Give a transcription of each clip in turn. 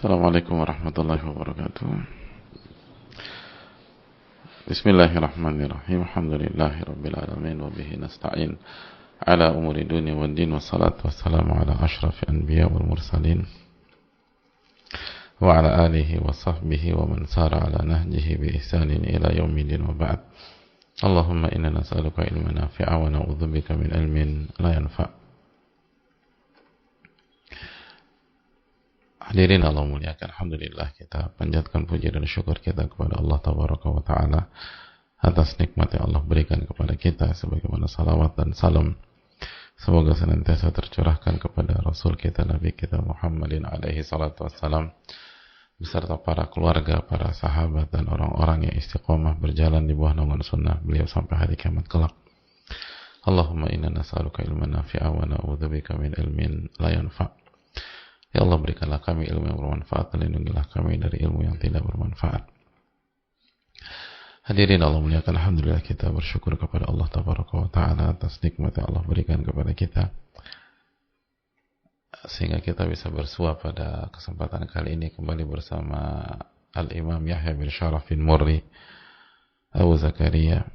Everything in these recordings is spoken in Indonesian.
Assalamualaikum warahmatullahi wabarakatuh. Bismillahirrahmanirrahim. Alhamdulillahi rabbil alamin wa bihi nasta'in ala umuri dunya wad din, wassalatu wassalamu ala asyrafil anbiya wal mursalin wa ala alihi wa sahbihi wa man sara ala nahjihi bi ihsanin ila yaumil wa ba'd. Allahumma inna nas'aluka ilman nafi'a wa na'udzubika min ilmin la yanfa'. Hadirin Allah muliakan, alhamdulillah kita panjatkan puji dan syukur kita kepada Allah Tabaraka wa Ta'ala atas nikmat yang Allah berikan kepada kita, sebagaimana salawat dan salam semoga senantiasa tercurahkan kepada Rasul kita, Nabi kita Muhammadin alaihi salatu wassalam, beserta para keluarga, para sahabat dan orang-orang yang istiqomah berjalan di bawah naungan sunnah beliau sampai hari kiamat kelak. Allahumma inna nas'aluka ilman nafi'a wa na'udzubika min ilmin la yanfa'. Ya Allah, berikanlah kami ilmu yang bermanfaat dan lindungilah kami dari ilmu yang tidak bermanfaat. Hadirin Allah muliakan, alhamdulillah kita bersyukur kepada Allah Tabaraka wa Ta'ala atas nikmat yang Allah berikan kepada kita, sehingga kita bisa bersua pada kesempatan kali ini kembali bersama Al-Imam Yahya bin Sharaf bin Murri Abu Zakaria,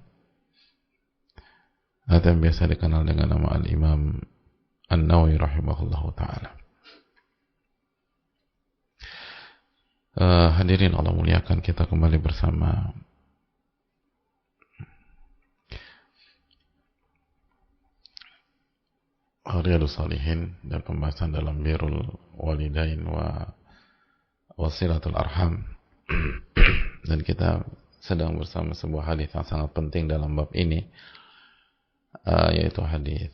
atau yang biasa dikenal dengan nama Al-Imam An-Nawawi rahimahullahu ta'ala. Hadirin Allah muliakan, kita kembali bersama Riyadhus Shalihin dan pembahasan dalam Birrul Walidain wa Wasilatul Arham. Dan kita sedang bersama sebuah hadis yang sangat penting dalam bab ini, yaitu hadis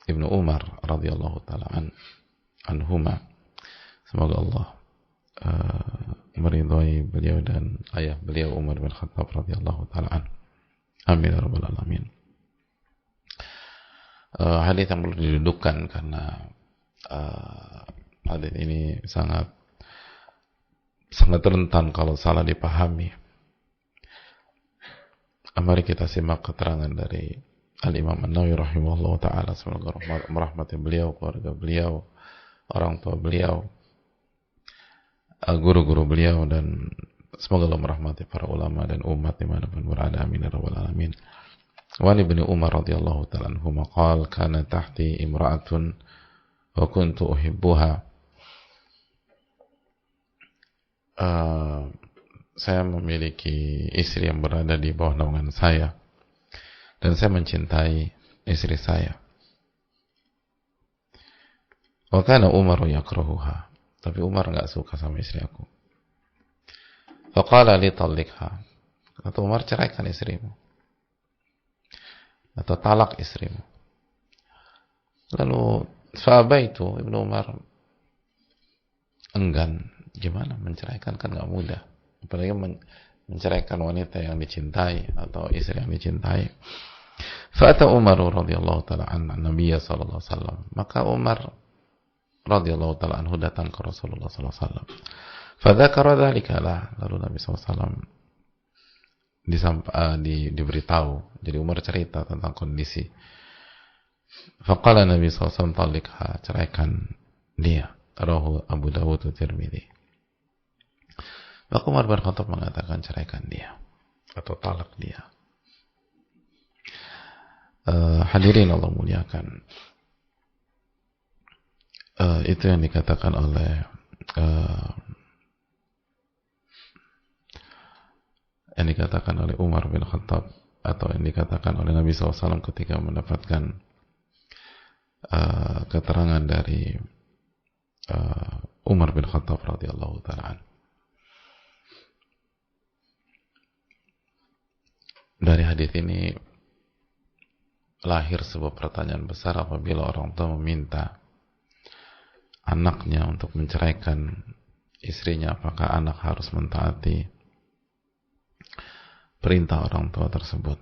Ibnu Umar radhiyallahu taala anhuma. Semoga Allah meridhai beliau dan ayah beliau Umar bin Khattab radhiyallahu taala an. Amin ya rabbal alamin. Hadis yang perlu didudukkan karena hadis ini sangat rentan kalau salah dipahami. Mari kita simak keterangan dari Al-Imam An-Nawawi rahimahullahu taala, semoga merahmati beliau, keluarga beliau, orang tua beliau, guru-guru beliau, dan semoga Allah merahmati para ulama dan umat dimanapun berada. Amin ya rabbal alamin. Wa Ibnu Umar radhiyallahu ta'ala anhu qala kana tahti imra'atun wa kuntu uhibbuha. Saya memiliki istri yang berada di bawah naungan saya dan saya mencintai istri saya. Wa kana Umar yakrahuha, tapi Umar enggak suka sama istri aku. Faqala li talliqha, kata Umar, ceraikan istrimu atau talak istrimu. Lalu fa'abaitu, Ibnu Umar enggan. Gimana menceraikan, kan enggak mudah, apalagi menceraikan wanita yang dicintai atau istri yang dicintai. Fa'ata Umar radhiyallahu ta'ala an Nabi sallallahu alaihi wasallam, maka Umar radhiyallahu ta'ala anhu datang ke Rasulullah sallallahu alaihi wasallam. Fadzakara dzalika lah, lalu Nabi sallallahu alaihi wasallam diberitahu. Jadi Umar cerita tentang kondisi. Faqala Nabi sallallahu alaihi wasallam talliqha, ceraikan dia. Rawahu Abu Dawud wa Tirmidzi. Maka Umar bin Khattab mengatakan ceraikan dia atau talak dia. Hadirin Allah muliakan, itu yang dikatakan oleh Umar bin Khattab, atau yang dikatakan oleh Nabi SAW ketika mendapatkan keterangan dari Umar bin Khattab radhiyallahu ta'ala. Dari hadis ini lahir sebuah pertanyaan besar, apabila orang tua meminta anaknya untuk menceraikan istrinya, apakah anak harus mentaati perintah orang tua tersebut?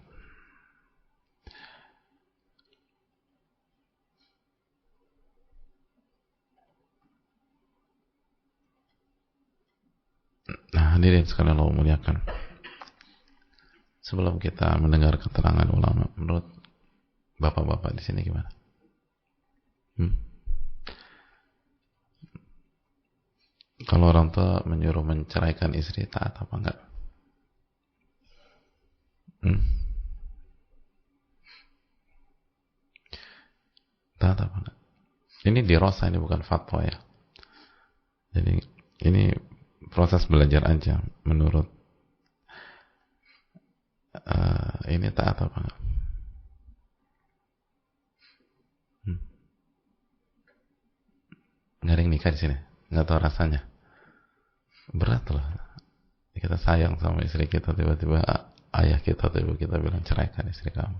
Nah, hadirin sekalian Allah muliakan, sebelum kita mendengar keterangan ulama, menurut bapak-bapak di sini gimana? Kalau orang tua menyuruh menceraikan istri, taat apa enggak? Hmm? Taat apa enggak? Ini dirasa, ini bukan fatwa ya. Jadi ini proses belajar aja. Menurut ini taat apa enggak? Nggak ada yang nikah di sini, nggak tahu rasanya. Berat loh. Kita sayang sama istri kita, tiba-tiba ayah kita tiba kita bilang ceraikan istri kamu.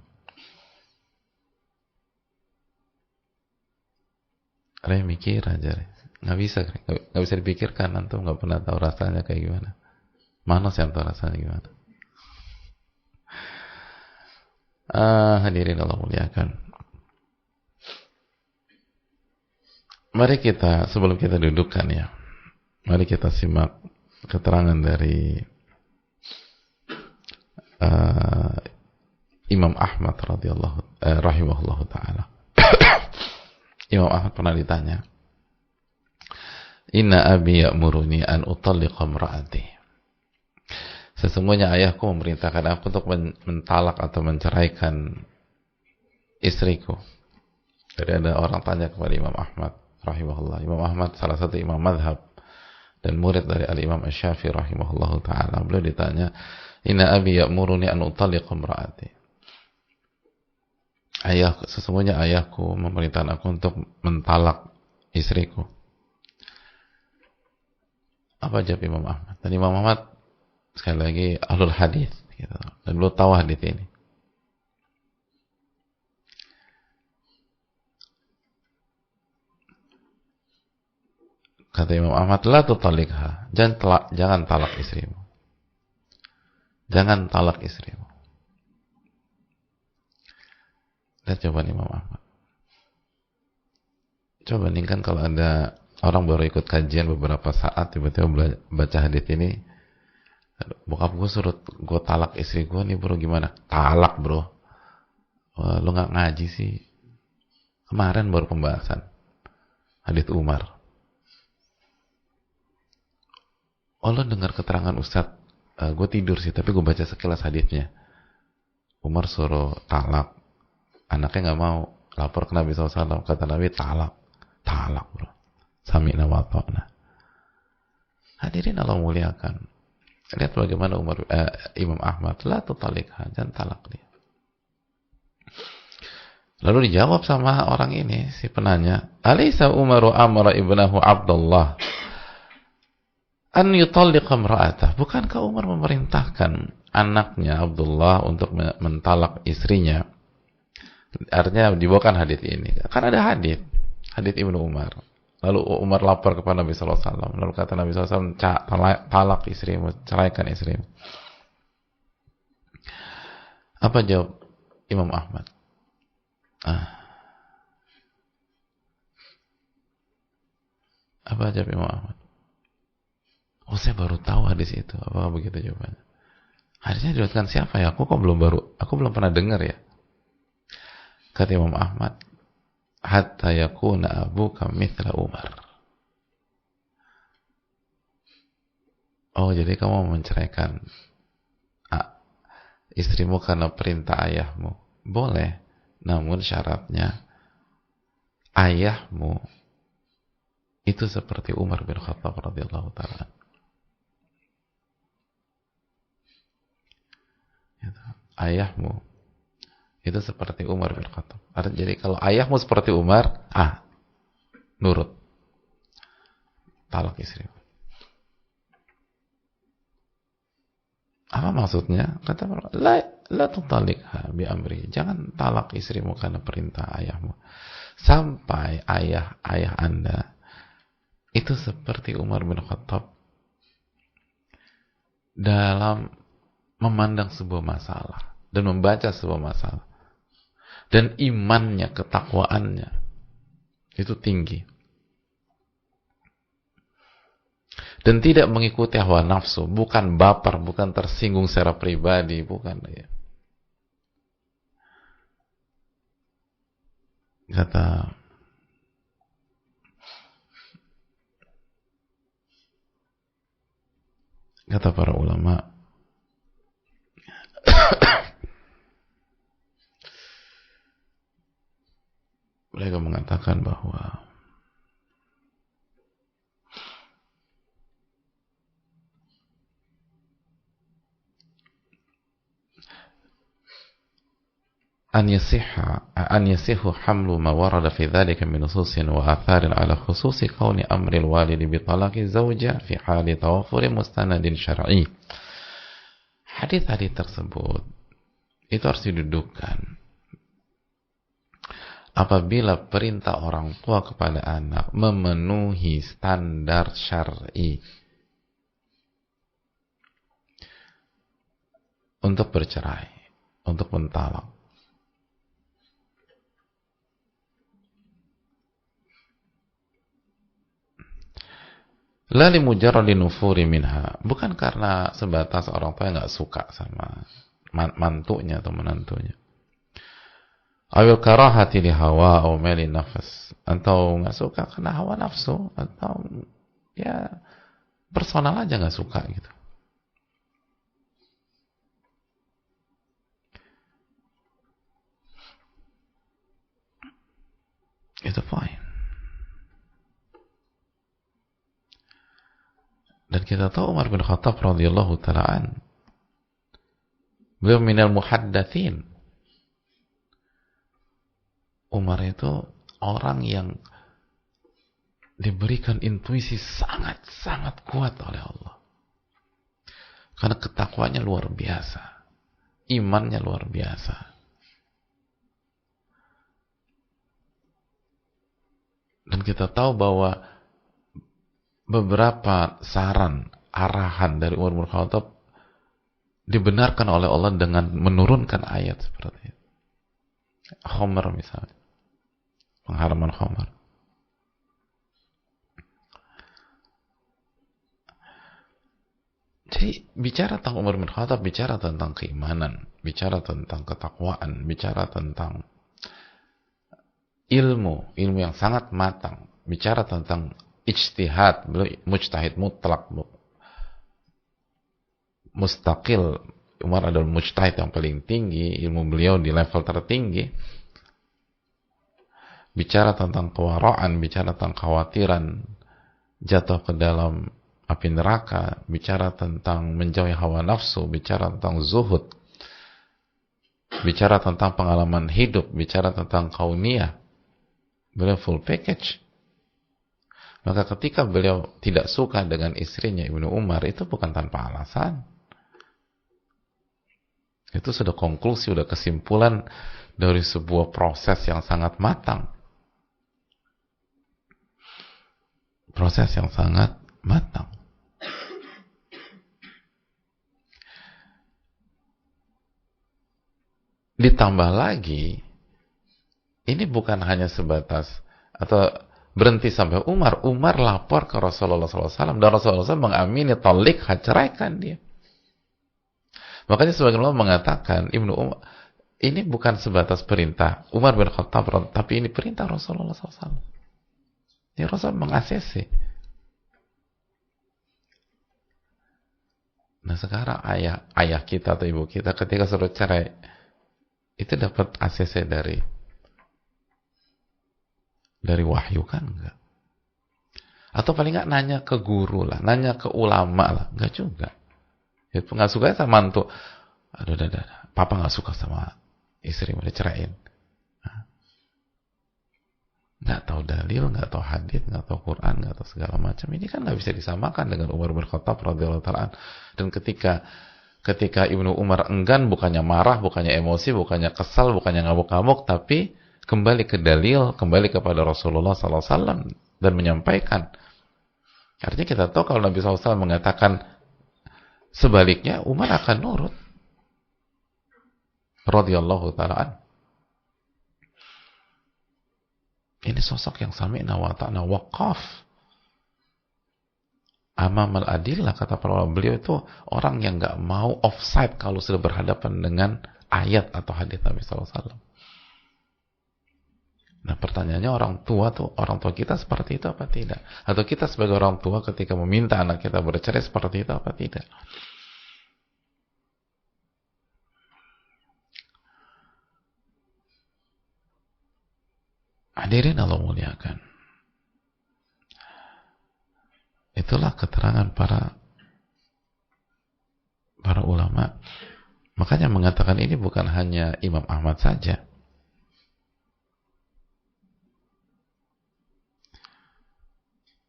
Ada yang mikir aja, nggak bisa dipikirkan. Antum nggak pernah tahu rasanya kayak gimana. Mana sih yang tahu rasanya gimana? Hadirin Allah muliakan. Mari kita, sebelum kita dudukkan ya, mari kita simak keterangan dari Imam Ahmad rahimahullahu taala. Imam Ahmad pernah ditanya, "Inna abi ya'muruni an utalliqa imra'ati." Sesungguhnya ayahku memerintahkan aku untuk mentalak atau menceraikan istriku. Jadi ada orang tanya kepada Imam Ahmad rahimahullah. Imam Ahmad salah satu imam madhab dan murid dari al-Imam Asy-Syafi'i rahimahullahu taala. Beliau ditanya, "Inna abi ya'muruni an utalliqa imra'ati." Sesungguhnya ayahku memerintahkan aku untuk mentalak istriku. Apa jawab Imam Ahmad? Dan Imam Ahmad sekali lagi ahlul hadis gitu. Dan beliau tahu hadis ini. Kata Imam Ahmad, la tutalikha, jangan talak istrimu. Jangan talak istrimu. Lihat jawaban Imam Ahmad. Coba bandingkan kalau ada orang baru ikut kajian beberapa saat, tiba-tiba baca hadis ini, bokap gue suruh gue talak istri gue nih bro, gimana? Talak bro. Wah, lu gak ngaji sih. Kemarin baru pembahasan hadis Umar. Oh, lo dengar keterangan Ustadz, gue tidur sih, tapi gue baca sekilas hadisnya. Umar suruh talak, anaknya gak mau, lapor ke Nabi SAW, kata Nabi talak bro, sami'na wa ta'na. Hadirin Allah muliakan, lihat bagaimana Imam Ahmad, la tutalikha, jangan talak dia. Lalu dijawab sama orang ini, si penanya, alaysa Umaru amara ibnahu Abdullah an yutalliqa imra'atah. Bukankah Umar memerintahkan anaknya Abdullah untuk mentalak istrinya? Artinya dibawakan hadis ini. Kan ada hadis Ibnu Umar. Lalu Umar lapor kepada Nabi sallallahu alaihi wasallam. Lalu kata Nabi sallallahu alaihi wasallam, talak istrimu, ceraikan istrimu. Apa jawab Imam Ahmad? Apa jawab Imam Ahmad? Oh, saya baru tahu hadis itu. Apa begitu jawabannya? Hadisnya diriwayatkan siapa ya? Aku belum pernah dengar ya. Kata Imam Ahmad, hatta yakuna abuka mithla Umar. Oh, jadi kamu mau menceraikan istrimu karena perintah ayahmu? Boleh, namun syaratnya ayahmu itu seperti Umar bin Khattab radhiyallahu taala. Ayahmu itu seperti Umar bin Khattab. Jadi kalau ayahmu seperti Umar, nurut, talak istri. Apa maksudnya? Kata la tutalikha bi amri. Jangan talak istrimu karena perintah ayahmu. Sampai ayah Anda itu seperti Umar bin Khattab dalam memandang sebuah masalah dan membaca sebuah masalah. Dan imannya, ketakwaannya itu tinggi. Dan tidak mengikuti hawa nafsu, bukan baper, bukan tersinggung secara pribadi, bukan ya. Kata Kata para ulama, mereka mengatakan bahwa أن يصح حمل ما ورد في ذلك من نصوص وآثار على خصوص كون أمر الوالد بطلاق الزوجة في حال توفر مستند شرعي. Hadis-hadis tersebut itu harus didudukkan apabila perintah orang tua kepada anak memenuhi standar syar'i untuk bercerai, untuk mentalak. La li mujarradi nufuri minha, bukan karena sebatas orang tua yang nggak suka sama mantunya atau menantunya. Awil karahati li hawa atau meli nafas, atau nggak suka karena hawa nafsu, atau ya personal aja nggak suka gitu. Itu fine. Dan kita tahu Umar bin Khattab radhiyallahu ta'ala beliau minal muhaddatsin. Umar itu orang yang diberikan intuisi sangat-sangat kuat oleh Allah. Karena ketakwanya luar biasa. Imannya luar biasa. Dan kita tahu bahwa beberapa saran, arahan dari Umar bin Khattab dibenarkan oleh Allah dengan menurunkan ayat seperti itu. Khamar misalnya. Pengharaman khamar. Jadi bicara tentang Umar bin Khattab, bicara tentang keimanan, bicara tentang ketakwaan, bicara tentang ilmu yang sangat matang, bicara tentang ijtihad, beliau mujtahid mutlak, mustaqil. Umar adalah mujtahid yang paling tinggi, ilmu beliau di level tertinggi. Bicara tentang kewaraan, bicara tentang khawatiran jatuh ke dalam api neraka, bicara tentang menjauhi hawa nafsu, bicara tentang zuhud, bicara tentang pengalaman hidup, bicara tentang kauniyah. Beliau full package. Maka ketika beliau tidak suka dengan istrinya Ibnu Umar, itu bukan tanpa alasan. Itu sudah konklusi, sudah kesimpulan dari sebuah proses yang sangat matang. Proses yang sangat matang. Ditambah lagi, ini bukan hanya sebatas atau berhenti sampai Umar. Umar lapor ke Rasulullah SAW dan Rasulullah SAW mengamini, talik, ceraikan dia. Makanya sebagian ulama mengatakan Ibnu Umar ini bukan sebatas perintah Umar bin Khattab, tapi ini perintah Rasulullah SAW. Ini Rasul meng-ACC. Nah sekarang ayah kita atau ibu kita ketika suruh cerai itu dapat ACC dari wahyu kan enggak? Atau paling enggak nanya ke guru lah, nanya ke ulama lah, enggak juga. Itu enggak suka sama mantu. Aduh, papa enggak suka sama istri, mau dicerain. Enggak tahu dalil, enggak tahu hadis, enggak tahu Quran, enggak tahu segala macam. Ini kan enggak bisa disamakan dengan Umar bin Khattab radhiyallahu ta'ala. Dan ketika Ibnu Umar enggan, bukannya marah, bukannya emosi, bukannya kesal, bukannya ngamuk-ngamuk, tapi kembali ke dalil, kembali kepada Rasulullah SAW dan menyampaikan. Artinya kita tahu kalau Nabi SAW mengatakan sebaliknya, Umar akan nurut. Radhiyallahu ta'ala. Ini sosok yang sami'na wa ta'na waqaf. Amamal adillah, kata para ulama, beliau itu orang yang nggak mau offside kalau sudah berhadapan dengan ayat atau hadis Nabi SAW. Nah pertanyaannya, orang tua kita seperti itu apa tidak? Atau kita sebagai orang tua ketika meminta anak kita bercerai seperti itu apa tidak? Hadirin Allah muliakan. Itulah keterangan para ulama. Makanya mengatakan ini bukan hanya Imam Ahmad saja.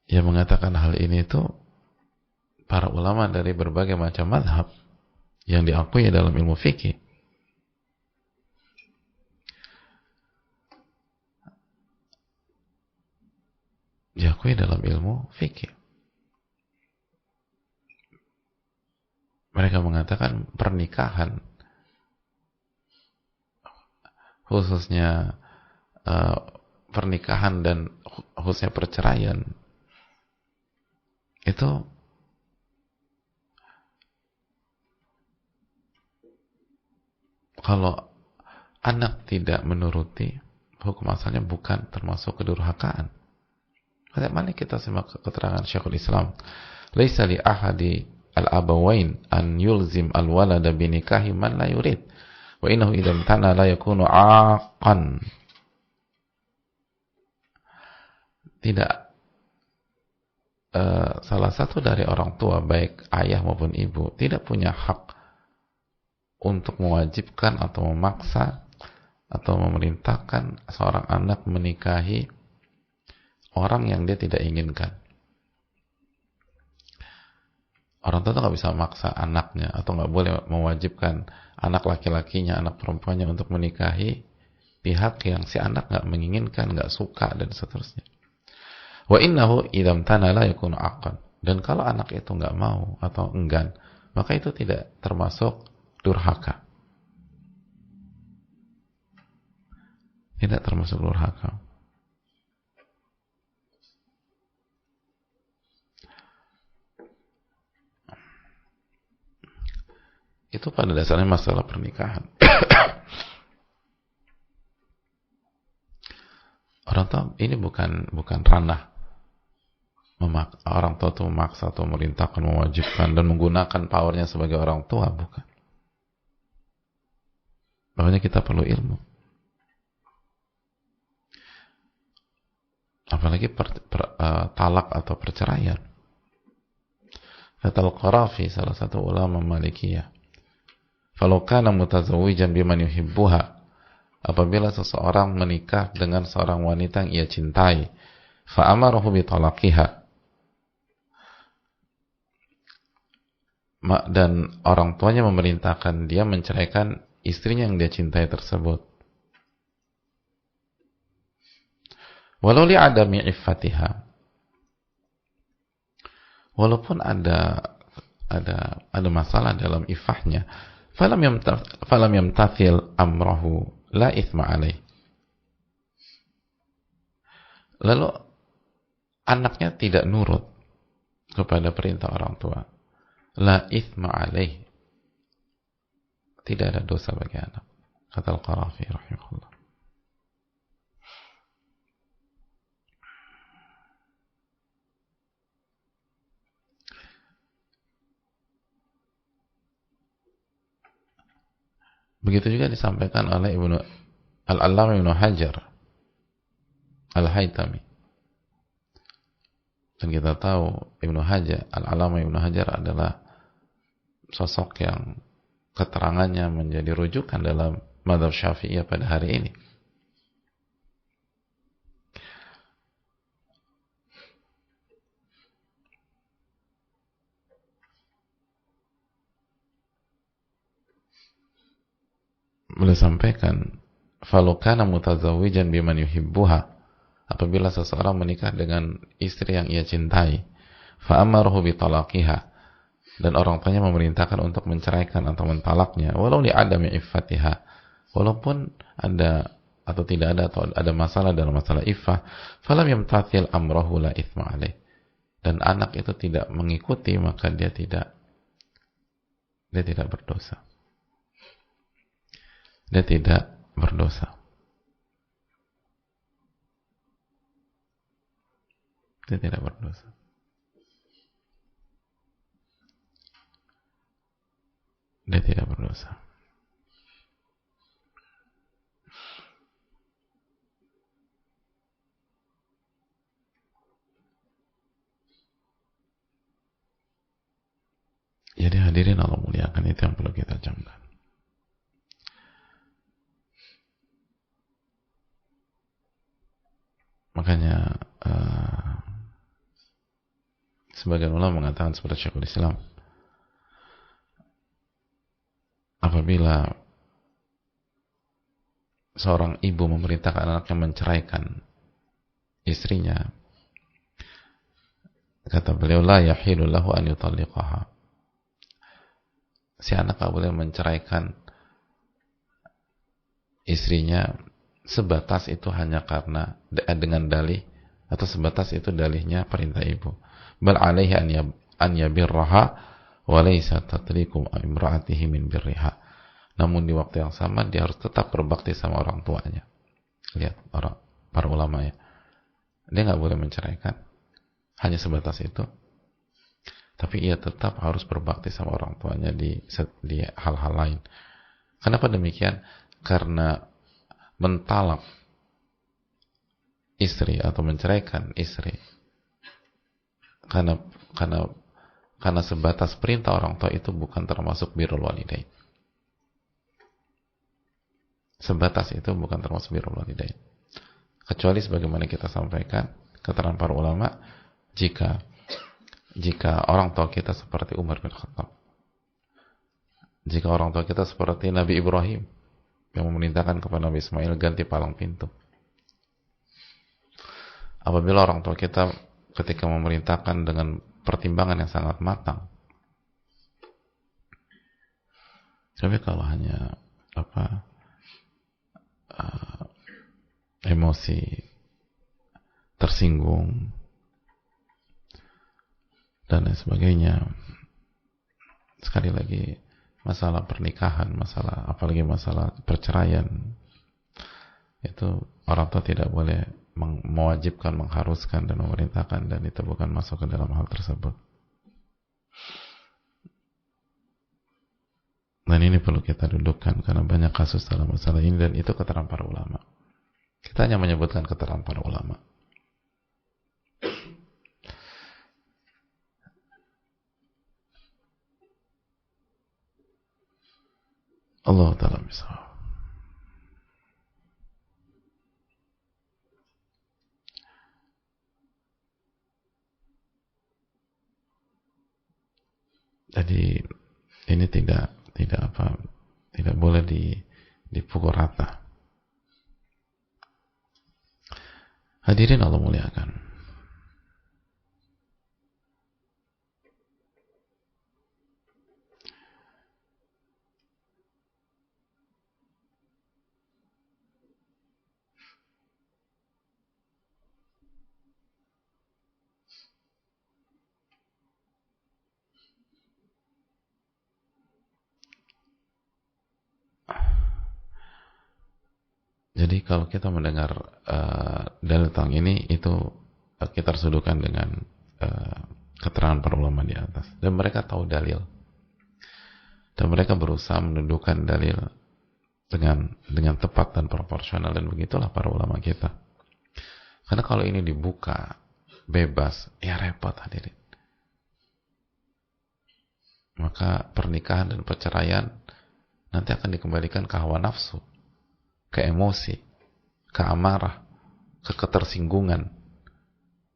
Yang mengatakan hal ini itu para ulama dari berbagai macam mazhab yang diakui dalam ilmu fikih. Diakui dalam ilmu fikih. Mereka mengatakan pernikahan, khususnya pernikahan dan khususnya perceraian, itu kalau anak tidak menuruti, hukum asalnya bukan termasuk kedurhakaan. Bagaimana kita simak keterangan Syekhul Islam? Laisa li ahadi al-abawain an yulzim al-walada binikahi man la yurid. Wa innahu idza tana la yakunu aqan. Tidak salah satu dari orang tua, baik ayah maupun ibu, tidak punya hak untuk mewajibkan atau memaksa atau memerintahkan seorang anak menikahi orang yang dia tidak inginkan. Orang tua itu nggak bisa memaksa anaknya atau nggak boleh mewajibkan anak laki-lakinya, anak perempuannya untuk menikahi pihak yang si anak nggak menginginkan, nggak suka, dan seterusnya. Wa innahu idam tana la yakunu aqan. Dan kalau anak itu nggak mau atau enggan, maka itu tidak termasuk durhaka. Tidak termasuk durhaka. Itu pada dasarnya masalah pernikahan. Orang tua ini bukan ranah orang tua itu memaksa atau memerintahkan, mewajibkan dan menggunakan powernya sebagai orang tua, bukan. Makanya kita perlu ilmu. Apalagi talak atau perceraian. Kata Al-Qarafi, salah satu ulama Malikiyah, "Falau kana mutazawwijan biman yuhibbuha," apabila seseorang menikah dengan seorang wanita yang ia cintai, fa amarahu bi talaqiha, dan orang tuanya memerintahkan dia menceraikan istrinya yang dia cintai tersebut, walau li adami iffatiha, walaupun ada masalah dalam ifahnya, falam yamtathil amrahu la ithma alaih, lalu anaknya tidak nurut kepada perintah orang tua, la ithma alaih, tidak ada dosa bagi anak. Kata Al-Qarafi rahimahullah. Begitu juga disampaikan oleh Al-Allamah Ibnu Hajar Al-Haytami. Dan kita tahu Al-Allamah Ibnu Hajar adalah sosok yang keterangannya menjadi rujukan dalam mazhab Syafi'iyah pada hari ini. Beliau sampaikan, "Falau kana mutazawwijan biman yuhibbuha," apabila seseorang menikah dengan istri yang ia cintai, fa amarahu bi talaqiha, dan orang tuanya memerintahkan untuk menceraikan atau mentalaknya, walau li adami iffatiha, walaupun ada atau tidak ada atau ada masalah dalam masalah iffah, falam yamtathil amrahu la ithma alaih, dan anak itu tidak mengikuti, maka dia tidak berdosa. Dia tidak berdosa. Dia tidak berdosa. Dia tidak berdosa. Jadi hadirin Allah muliakan, itu yang perlu kita camkan. Makanya sebagian ulama mengatakan seperti Syekhul Islam, apabila seorang ibu memerintahkan anaknya menceraikan istrinya, kata beliau, la yahilu lahu an yutalliqaha. Si anak tak boleh menceraikan istrinya sebatas itu hanya karena dengan dalih, atau sebatas itu dalihnya perintah ibu. Bal alaihi an yabirraha wa laysa tatriku imra'atihi min birriha. Namun di waktu yang sama dia harus tetap berbakti sama orang tuanya. Lihat para ulama ya. Dia nggak boleh menceraikan hanya sebatas itu. Tapi ia tetap harus berbakti sama orang tuanya di hal-hal lain. Kenapa demikian? Karena mentalak istri atau menceraikan istri karena sebatas perintah orang tua itu bukan termasuk birrul walidain. Sebatas itu bukan termasuk birrul walidain. Kecuali sebagaimana kita sampaikan keterangan para ulama, jika orang tua kita seperti Umar bin Khattab, jika orang tua kita seperti Nabi Ibrahim yang memerintahkan kepada Nabi Ismail ganti palang pintu, apabila orang tua kita ketika memerintahkan dengan pertimbangan yang sangat matang, tapi kalau hanya emosi, tersinggung dan lain sebagainya, sekali lagi masalah pernikahan, apalagi masalah perceraian, itu orang tua tidak boleh mewajibkan, mengharuskan dan memerintahkan, dan itu bukan masuk ke dalam hal tersebut. Dan ini perlu kita dudukkan karena banyak kasus dalam masalah ini, dan itu keterangan para ulama. Kita hanya menyebutkan keterangan para ulama. Allah Ta'ala misal. Jadi ini tidak boleh dipukul rata. Hadirin Allah muliakan. Jadi kalau kita mendengar dalil tentang ini, itu kita harus dudukan dengan keterangan para ulama di atas, dan mereka tahu dalil, dan mereka berusaha mendudukan dalil dengan tepat dan proporsional, dan begitulah para ulama kita. Karena kalau ini dibuka bebas, ya repot hadirin. Maka pernikahan dan perceraian nanti akan dikembalikan ke hawa nafsu, ke emosi, ke amarah, ke ketersinggungan,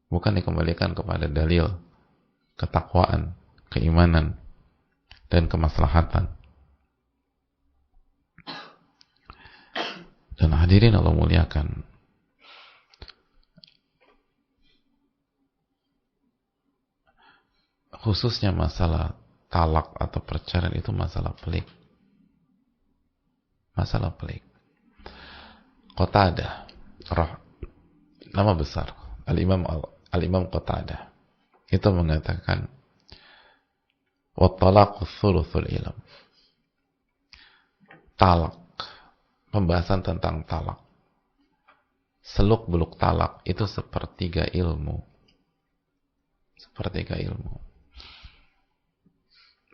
bukan dikembalikan kepada dalil, ketakwaan, keimanan, dan kemaslahatan. Dan hadirin Allah muliakan, khususnya masalah talak atau perceraian itu masalah pelik. Masalah pelik. Qatadah, nama besar, Al-Imam Qatadah, itu mengatakan, wat-talaqu thuluthul ilm. Talak, pembahasan tentang talak, seluk beluk talak itu sepertiga ilmu. Sepertiga ilmu.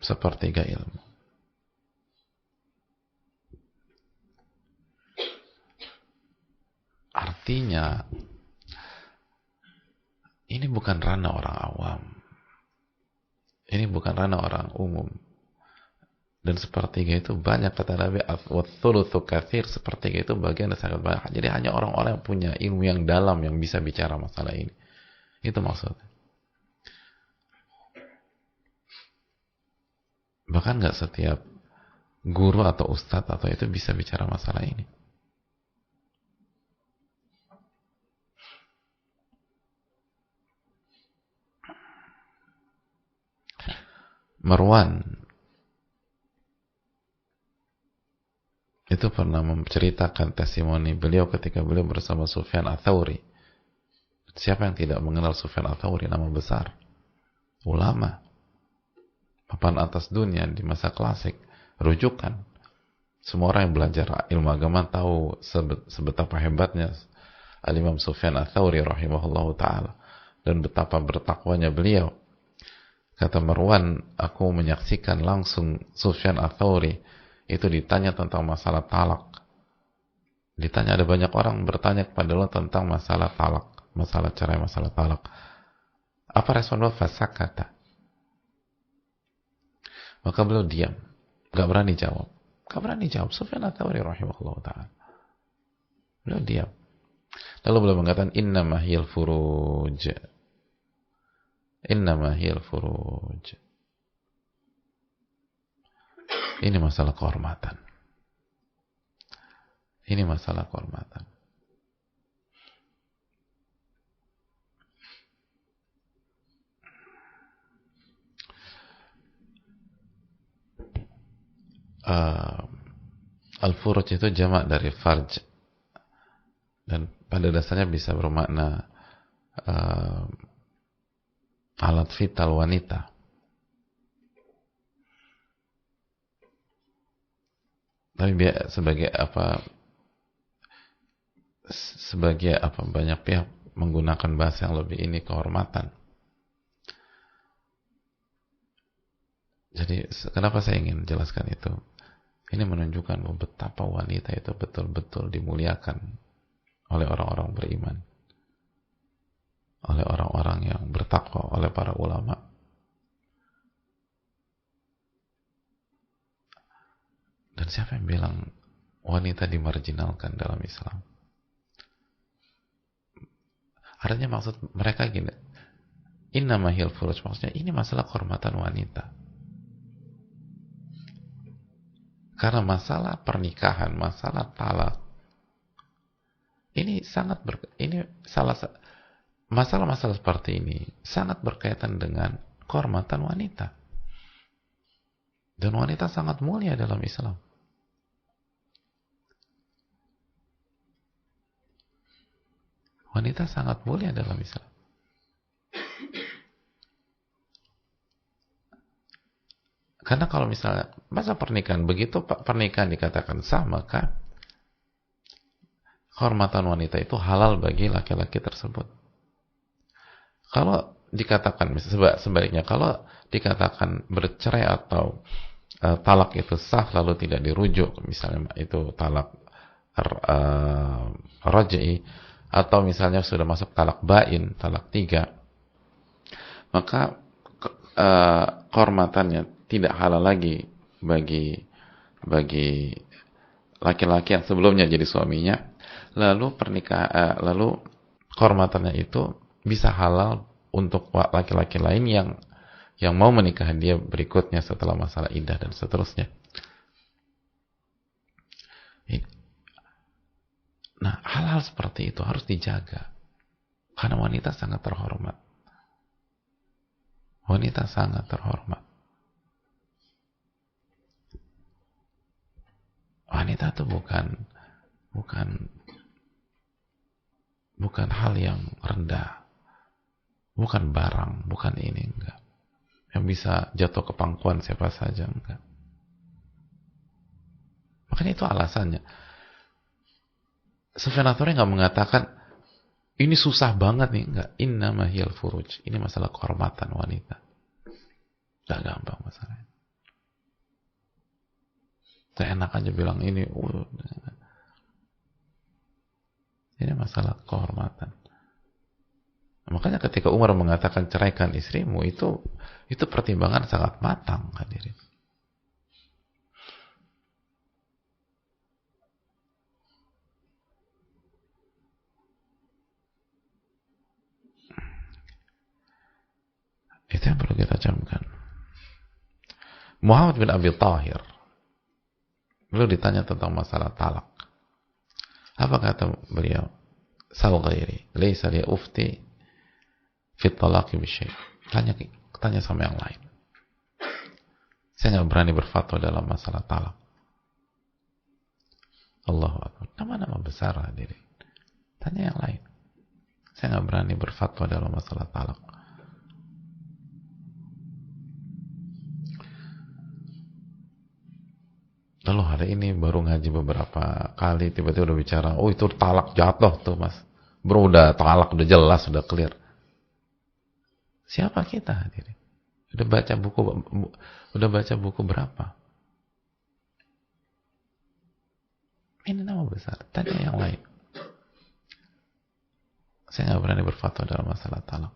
Sepertiga ilmu. Artinya, ini bukan ranah orang awam. Ini bukan ranah orang umum. Dan sepertiga itu banyak, kata Nabi, wa-thulutsu katsir, sepertiga itu bagian yang sangat banyak. Jadi hanya orang-orang yang punya ilmu yang dalam yang bisa bicara masalah ini. Itu maksudnya. Bahkan nggak setiap guru atau ustadz atau itu bisa bicara masalah ini. Marwan itu pernah menceritakan testimoni beliau ketika beliau bersama Sufyan Ats-Tsauri. Siapa yang tidak mengenal Sufyan Ats-Tsauri, nama besar, ulama, papan atas dunia di masa klasik, rujukan. Semua orang yang belajar ilmu agama tahu sebetapa hebatnya Al-Imam Sufyan Ats-Tsauri rahimahullahu ta'ala, dan betapa bertakwanya beliau. Kata Marwan, aku menyaksikan langsung Sufyan Ats-Tsauri itu ditanya tentang masalah talak. Ditanya, ada banyak orang bertanya kepada Allah tentang masalah talak, masalah cerai, masalah talak. Apa respon beliau? Fasakata. Maka beliau diam, gak berani jawab. Gak berani jawab. Sufyan Ats-Tsauri rahimahullah ta'ala. Beliau diam. Lalu beliau mengatakan, innama hiyal furuj. Innama hiyal furuj. Ini masalah kehormatan. Ini masalah kehormatan. Al-furuj itu jamak dari farj, dan pada dasarnya bisa bermakna alat vital wanita. Tapi sebagai apa banyak pihak menggunakan bahasa yang lebih ini, kehormatan. Jadi kenapa saya ingin jelaskan itu? Ini menunjukkan bahwa betapa wanita itu betul-betul dimuliakan oleh orang-orang beriman, oleh orang-orang yang bertakwa, oleh para ulama. Dan siapa yang bilang wanita dimarginalkan dalam Islam? Artinya maksud mereka gini, innama hiyal furuj, maksudnya ini masalah kehormatan wanita. Karena masalah pernikahan, masalah talak, ini masalah-masalah seperti ini sangat berkaitan dengan kehormatan wanita. Dan wanita sangat mulia dalam Islam. Wanita sangat mulia dalam Islam. Karena kalau misalnya masa pernikahan, begitu pernikahan dikatakan sah, maka kehormatan wanita itu halal bagi laki-laki tersebut. Kalau dikatakan sebaliknya, kalau dikatakan bercerai atau talak itu sah lalu tidak dirujuk, misalnya itu talak raj'i, atau misalnya sudah masuk talak bain, talak 3, maka kehormatannya tidak halal lagi bagi laki-laki yang sebelumnya jadi suaminya. Lalu lalu kehormatannya itu bisa halal untuk laki-laki lain yang mau menikah dia berikutnya setelah masalah iddah dan seterusnya. Nah, hal-hal seperti itu harus dijaga karena wanita sangat terhormat. Wanita sangat terhormat. Wanita itu bukan hal yang rendah, bukan barang, bukan ini, enggak, yang bisa jatuh ke pangkuan siapa saja, enggak. Makanya itu alasannya Sufyan Ats-Tsauri nggak mengatakan Ini susah banget nih. Enggak. Innama hiyal furuj. Ini masalah kehormatan wanita. Gak gampang masalahnya. Saya enak aja bilang ini. Ini masalah kehormatan. Makanya ketika Umar mengatakan ceraikan istrimu, itu pertimbangan sangat matang, hadirin. Itu yang perlu kita camkan. Muhammad bin Abi Tahir, beliau ditanya tentang masalah talak. Apa kata beliau? Sal ghairi, laisa li ufti fit talaqi bisyai. Tanya sama yang lain. Saya nggak berani berfatwa dalam masalah talak. Allahu Akbar. Nama-nama besar hadirin. Tanya yang lain. Saya nggak berani berfatwa dalam masalah talak. Lalu hari ini baru ngaji beberapa kali, tiba-tiba udah bicara, oh itu talak jatuh tuh mas. Bro udah talak, udah jelas, udah clear. Siapa kita hadirin? Udah baca buku berapa? Ini nama besar, tanya yang lain. Saya nggak berani berfatwa dalam masalah talak.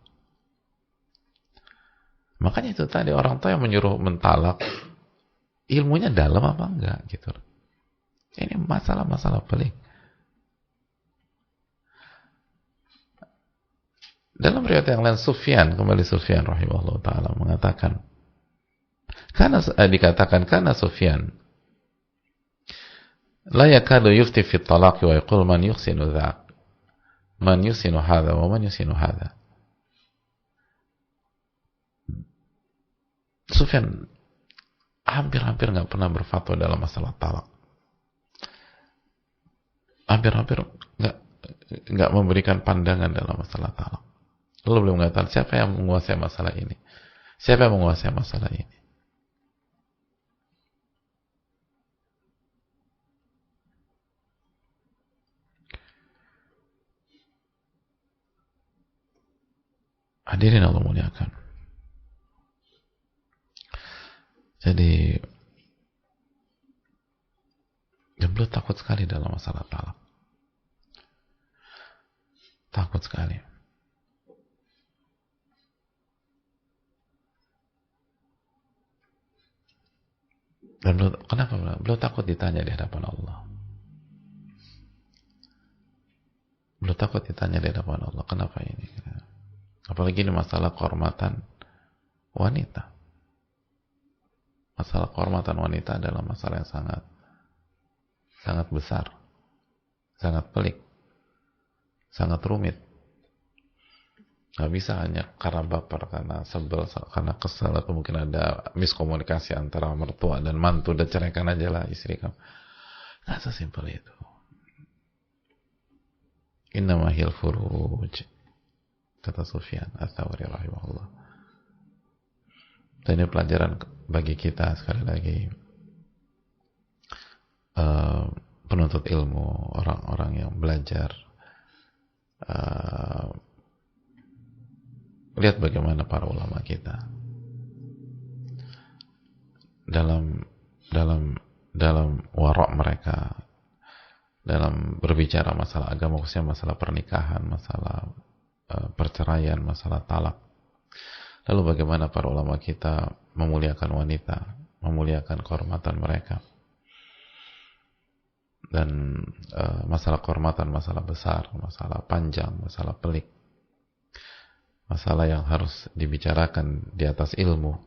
Makanya itu tadi orang tua yang menyuruh mentalak, ilmunya dalam apa enggak gitu. Ini masalah-masalah pelik. Dalam riwayat yang lain Sufyan rahimahullah taala mengatakan, karena Sufyan la yakadu yufti fi talaq wa yaqul man yuhsinu dhaq, man yusinu hadha wa man yusinu hadha. Sufyan hampir-hampir nggak pernah berfatwa dalam masalah talak. Hampir-hampir nggak memberikan pandangan dalam masalah talak. Lalu beliau mengatakan, siapa yang menguasai masalah ini? Siapa yang menguasai masalah ini? Hadirin Allah muliakan. Jadi beliau takut sekali dalam masalah talak. Takut sekali. Dan kenapa? Beliau takut ditanya di hadapan Allah. Beliau takut ditanya di hadapan Allah. Kenapa ini? Apalagi ini masalah kehormatan wanita. Masalah kehormatan wanita adalah masalah yang sangat besar, sangat pelik, sangat rumit. Gak bisa hanya karena baper, karena sebel, karena kesel, atau mungkin ada miskomunikasi antara mertua dan mantu, udah ceraikan aja lah istri kamu. Gak sesimpel itu. Innama hiyal furuj, kata Sufyan Ats-Tsauri rahimahullah. Dan ini pelajaran bagi kita sekali lagi, penuntut ilmu, orang-orang yang belajar. Lihat bagaimana para ulama kita dalam warok mereka, dalam berbicara masalah agama, khususnya masalah pernikahan, masalah perceraian, masalah talak. Lalu bagaimana para ulama kita memuliakan wanita, memuliakan kehormatan mereka. Dan masalah kehormatan, masalah besar, masalah panjang, masalah pelik, masalah yang harus dibicarakan di atas ilmu,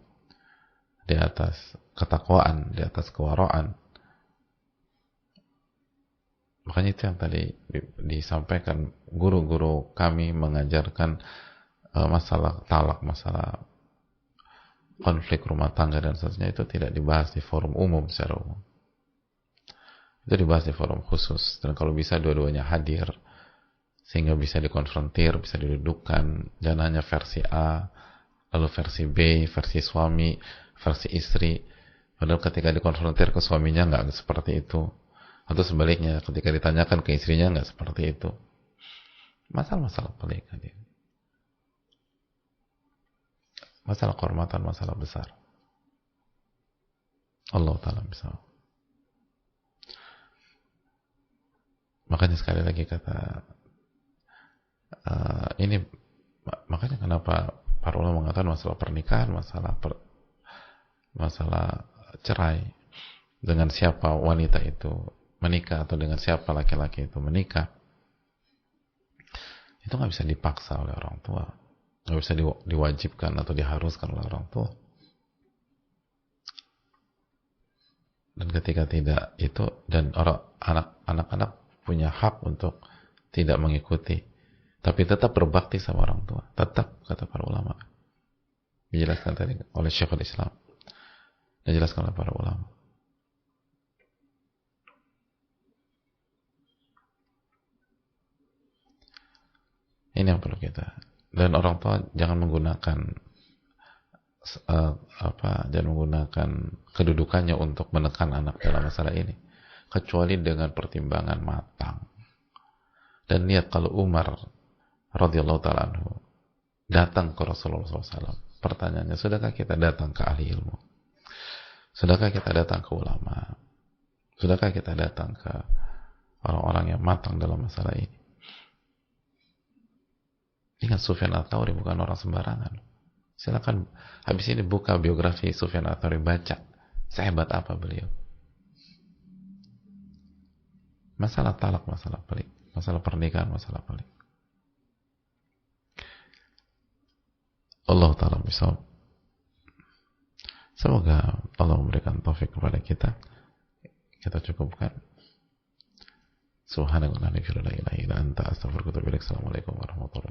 di atas ketakwaan, di atas kewaraan. Makanya itu yang tadi disampaikan, guru-guru kami mengajarkan masalah talak, masalah konflik rumah tangga dan seterusnya, itu tidak dibahas di forum umum secara umum. Itu dibahas di forum khusus, dan kalau bisa dua-duanya hadir sehingga bisa dikonfrontir, bisa didudukkan. Jangan hanya versi A, lalu versi B, versi suami, versi istri. Padahal ketika dikonfrontir ke suaminya nggak seperti itu, atau sebaliknya ketika ditanyakan ke istrinya nggak seperti itu. Masalah-masalah pelik hadir. Masalah kehormatan, masalah besar. Allah Ta'ala bisa. Makanya sekali lagi kata ini, makanya kenapa para ulama mengatakan masalah pernikahan, masalah cerai, dengan siapa wanita itu menikah atau dengan siapa laki-laki itu menikah, itu nggak bisa dipaksa oleh orang tua, nggak bisa diwajibkan atau diharuskan oleh orang tua. Dan ketika tidak itu, dan anak-anak punya hak untuk tidak mengikuti, tapi tetap berbakti sama orang tua, tetap, kata para ulama, dijelaskan tadi oleh Syekhul Islam, dijelaskan oleh para ulama. Ini yang perlu kita. Dan orang tua jangan menggunakan jangan menggunakan kedudukannya untuk menekan anak dalam masalah ini, kecuali dengan pertimbangan matang. Dan lihat kalau Umar radhiyallahu ta'ala anhu datang ke Rasulullah SAW, pertanyaannya, sudahkah kita datang ke ahli ilmu? Sudahkah kita datang ke ulama? Sudahkah kita datang ke orang-orang yang matang dalam masalah ini? Ingat, Sufyan Ats-Tsauri bukan orang sembarangan. Silakan habis ini buka biografi Sufyan Ats-Tsauri, baca sehebat apa beliau. Masalah talak, masalah pelik, masalah pernikahan, masalah pelik. Allah Ta'ala bisa. Semoga Allah memberikan taufik kepada kita. Kita cukupkan. Subhanallah, la ilaha illa anta, astaghfiruka wa atubu ilaik. Assalamualaikum warahmatullahi wabarakatuh.